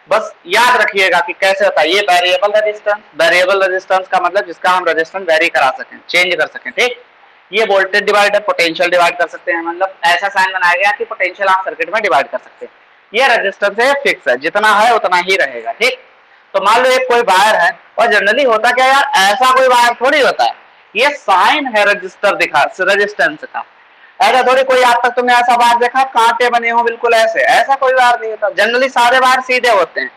बस याद रखिएगा कि कैसे होता है। ये वेरिएबल रेजिस्टेंस, वेरिएबल रेजिस्टेंस का मतलब जिसका हम रेजिस्टेंस वेरी करा सकें, चेंज कर सकें। ठीक, ये वोल्टेज डिवाइडर, पोटेंशियल डिवाइड कर सकते हैं, मतलब ऐसा साइन बनाया गया कि पोटेंशियल आप सर्किट में डिवाइड कर सकते हैं। ये रेजिस्टेंस है, फिक्स है, जितना है उतना ही रहेगा। ठीक, तो मान लो एक कोई वायर है, और जनरली होता क्या यार, ऐसा कोई वायर थोड़ी होता है, ये साइन है रजिस्टर दिखा रेजिस्टेंस का। ऐसा थोड़ी कोई आज तक तुमने ऐसा वायर देखा कांटे बने हो बिल्कुल ऐसे, ऐसा कोई वायर नहीं होता। जनरली सारे वायर सीधे होते हैं,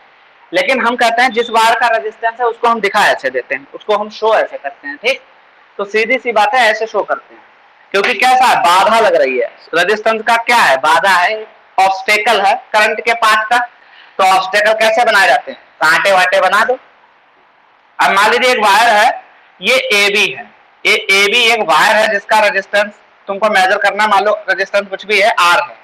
लेकिन हम कहते हैं जिस वायर का रेजिस्टेंस है उसको हम दिखा ऐसे देते हैं, उसको हम शो ऐसे करते हैं। ठीक, तो सीधी सी बात है, ऐसे शो करते हैं, क्योंकि कैसा है, बाधा लग रही है। रेजिस्टेंस का क्या है? बाधा है, ऑब्स्टेकल है करंट के पाथ का। तो ऑब्स्टेकल कैसे बनाए जाते हैं? कांटे वाटे बना दो। अब मान लीजिए एक वायर है, ये ए बी है, ये ए बी एक वायर है जिसका रेजिस्टेंस तुमको मेजर करना, मान लो रेजिस्टेंस कुछ भी है, आर है।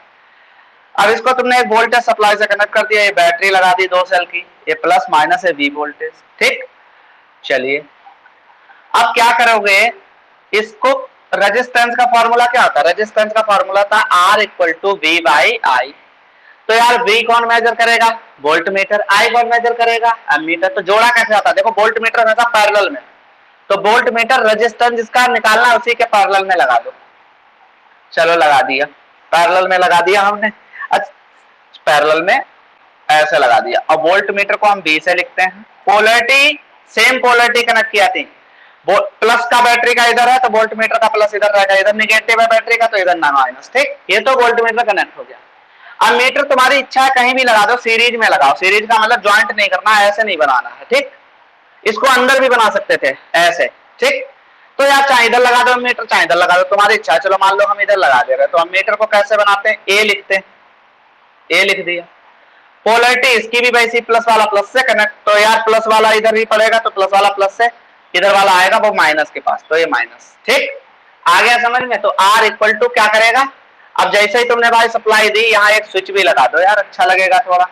अब इसको तुमने एक वोल्टेज सप्लाई से कनेक्ट कर दिया, ये बैटरी लगा दी 2 सेल की, ये प्लस माइनस है वी वोल्टेज। ठीक, चलिए अब क्या करोगे, इसको रेजिस्टेंस का फॉर्मूला क्या होता है? रेजिस्टेंस का फॉर्मूला था R equal to V by I. तो यार वी कौन मेजर करेगा? Volt meter. आई कौन मेजर करेगा? एमीटर। तो जोड़ा कैसे आता है? देखो वोल्ट मीटर हमेशा पैरेलल में, तो वोल्ट मीटर रेजिस्टेंस जिसका निकालना उसी के पैरेलल में लगा दो। चलो लगा दिया, पैरेलल में लगा दिया हमने। अच्छा, पैरेलल में ऐसे लगा दिया। अब वोल्ट मीटर को हम बी से लिखते हैं, पोलरिटी सेम पोलरिटी कनेक्ट किया थी, प्लस का बैटरी का इधर है तो वोल्ट मीटर का प्लस इधर रहेगा, इधर निगेटिव है बैटरी का तो इधर ना माइनस। ठीक, ये तो वोल्ट मीटर कनेक्ट हो गया। अब मीटर तुम्हारी इच्छा है कहीं भी लगा दो, सीरीज में लगाओ। सीरीज का मतलब ज्वाइंट नहीं करना, ऐसे नहीं बनाना है। ठीक, इसको अंदर भी बना सकते थे ऐसे। ठीक, तो यार चाहे इधर लगा दो मीटर, चाहे इधर लगा दो, तुम्हारी इच्छा है। चलो मान लो हम इधर लगा दे रहे, तो हम मीटर को कैसे बनाते हैं? ए लिखते हैं, ए लिख दिया। पोलरिटी इसकी भी वैसी, प्लस वाला प्लस से कनेक्ट, तो यार प्लस वाला इधर ही पड़ेगा तो प्लस वाला प्लस से, इधर वाला आएगा वो माइनस के पास, तो ये माइनस। ठीक, आ गया समझ में? तो आर इक्वल टू क्या करेगा, अब जैसे ही तुमने भाई सप्लाई दी, यहाँ एक स्विच भी लगा दो यार, अच्छा लगेगा थोड़ा,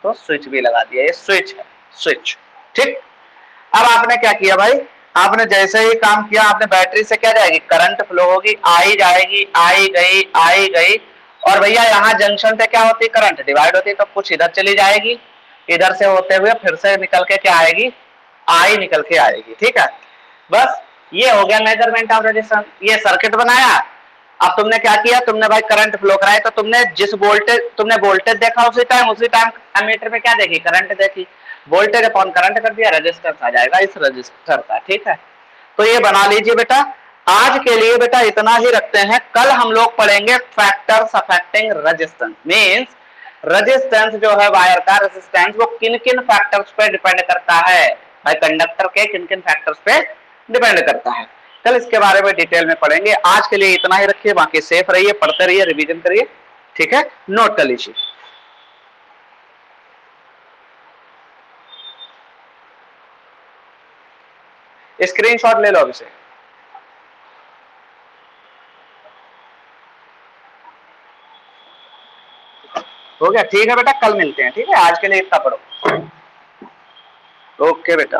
तो स्विच भी लगा दिया, ये स्विच है, स्विच। ठीक, अब आपने क्या किया भाई, आपने जैसे ही काम किया, आपने बैटरी से क्या जाएगी? करंट फ्लो होगी, आई जाएगी, आई गई, आई गई, और भैया यहाँ जंक्शन पे क्या होती है? करंट डिवाइड होती है, तो कुछ इधर चली जाएगी, इधर से होते हुए फिर से निकल के क्या आएगी? आई निकल के आएगी। ठीक है, बस ये हो गया मेजरमेंट ऑफ रेजिस्टेंस। ये सर्किट बनाया, अब तुमने क्या किया, तुमने भाई करंट फ्लो कराया, तो तुमने जिस वोल्टेज तुमने वोल्टेज देखा उसी टाइम एमीटर में क्या देखी? करंट देखी। वोल्टेज अपॉन करंट कर दिया, रेजिस्टेंस आ जाएगा इस रेजिस्टर का। ठीक है, तो ये बना लीजिए बेटा। आज के लिए बेटा इतना ही रखते हैं, कल हम लोग पढ़ेंगे factors affecting resistance. Means resistance जो है वायर का रेजिस्टेंस वो किन किन फैक्टर्स पे डिपेंड करता है भाई, कंडक्टर के किन किन फैक्टर्स पे डिपेंड करता है। चल इसके बारे में डिटेल में पढ़ेंगे। आज के लिए इतना ही रखिए, बाकी सेफ रहिए, पढ़ते रहिए, रिवीजन करिए, ठीक है, नोट कर लीजिए। स्क्रीनशॉट ले लो अभी से। हो गया, ठीक है बेटा, कल मिलते हैं, ठीक है, आज के लिए इतना पढ़ो। ओके बेटा।